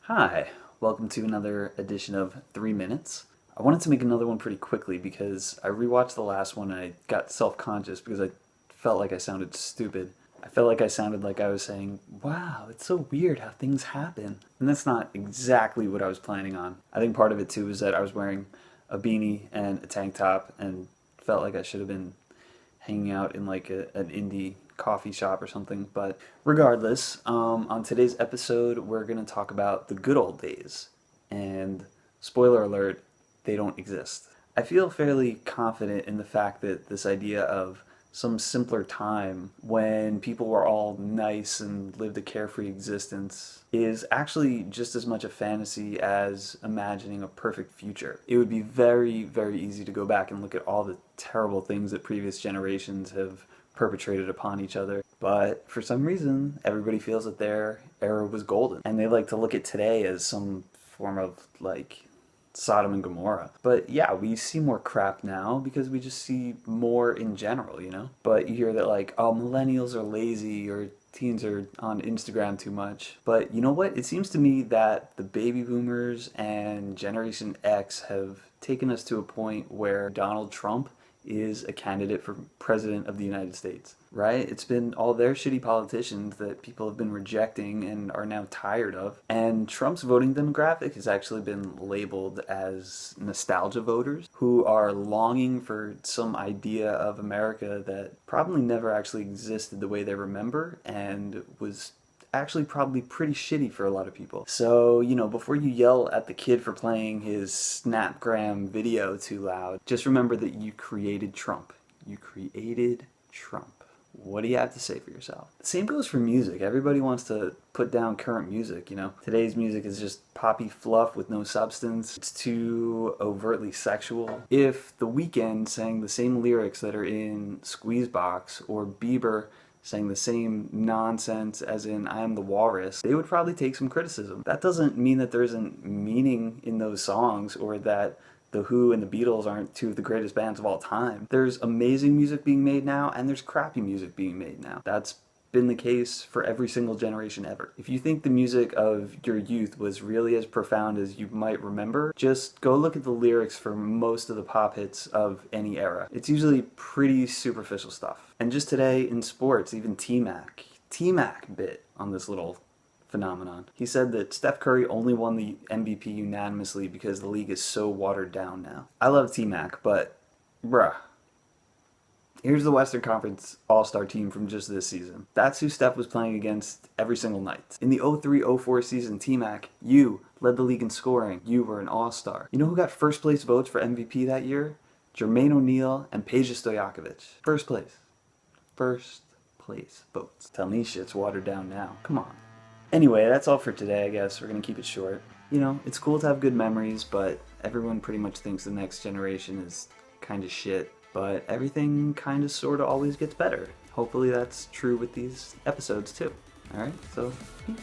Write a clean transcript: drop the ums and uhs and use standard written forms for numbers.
Hi, welcome to another edition of 3 Minutes. I wanted to make another one pretty quickly because I rewatched the last one and I got self-conscious because I felt like I sounded stupid. I felt like I sounded like I was saying, wow, it's so weird how things happen. And that's not exactly what I was planning on. I think part of it too is that I was wearing a beanie and a tank top and felt like I should have been hanging out in like an indie coffee shop or something. But regardless, on today's episode, we're going to talk about the good old days. And spoiler alert, they don't exist. I feel fairly confident in the fact that this idea of some simpler time when people were all nice and lived a carefree existence is actually just as much a fantasy as imagining a perfect future. It would be very, very easy to go back and look at all the terrible things that previous generations have perpetrated upon each other. But for some reason, everybody feels that their era was golden. And they like to look at today as some form of like Sodom and Gomorrah. But yeah, we see more crap now because we just see more in general, you know? But you hear that like, oh, millennials are lazy or teens are on Instagram too much. But you know what? It seems to me that the baby boomers and Generation X have taken us to a point where Donald Trump is a candidate for president of the United States, right? It's been all their shitty politicians that people have been rejecting and are now tired of. And Trump's voting demographic has actually been labeled as nostalgia voters who are longing for some idea of America that probably never actually existed the way they remember and was actually probably pretty shitty for a lot of people. So, you know, before you yell at the kid for playing his Snapgram video too loud, just remember that you created Trump. You created Trump. What do you have to say for yourself? The same goes for music. Everybody wants to put down current music, you know? Today's music is just poppy fluff with no substance. It's too overtly sexual. If The Weeknd sang the same lyrics that are in Squeezebox or Bieber saying the same nonsense as in I Am the Walrus, they would probably take some criticism. That doesn't mean that there isn't meaning in those songs or that The Who and the Beatles aren't two of the greatest bands of all time. There's amazing music being made now and there's crappy music being made now. That's been the case for every single generation ever. If you think the music of your youth was really as profound as you might remember, just go look at the lyrics for most of the pop hits of any era. It's usually pretty superficial stuff. And just today in sports, even T-Mac bit on this little phenomenon. He said that Steph Curry only won the MVP unanimously because the league is so watered down now. I love T-Mac, but bruh. Here's the Western Conference All-Star team from just this season. That's who Steph was playing against every single night. In the 03-04 season, T-Mac, you led the league in scoring. You were an All-Star. You know who got first place votes for MVP that year? Jermaine O'Neal and Peja Stojakovic. First place. First place votes. Tell me shit's watered down now. Come on. Anyway, that's all for today, I guess. We're gonna keep it short. You know, it's cool to have good memories, but everyone pretty much thinks the next generation is kind of shit. But everything kind of sort of always gets better. Hopefully that's true with these episodes too. Alright, so peace.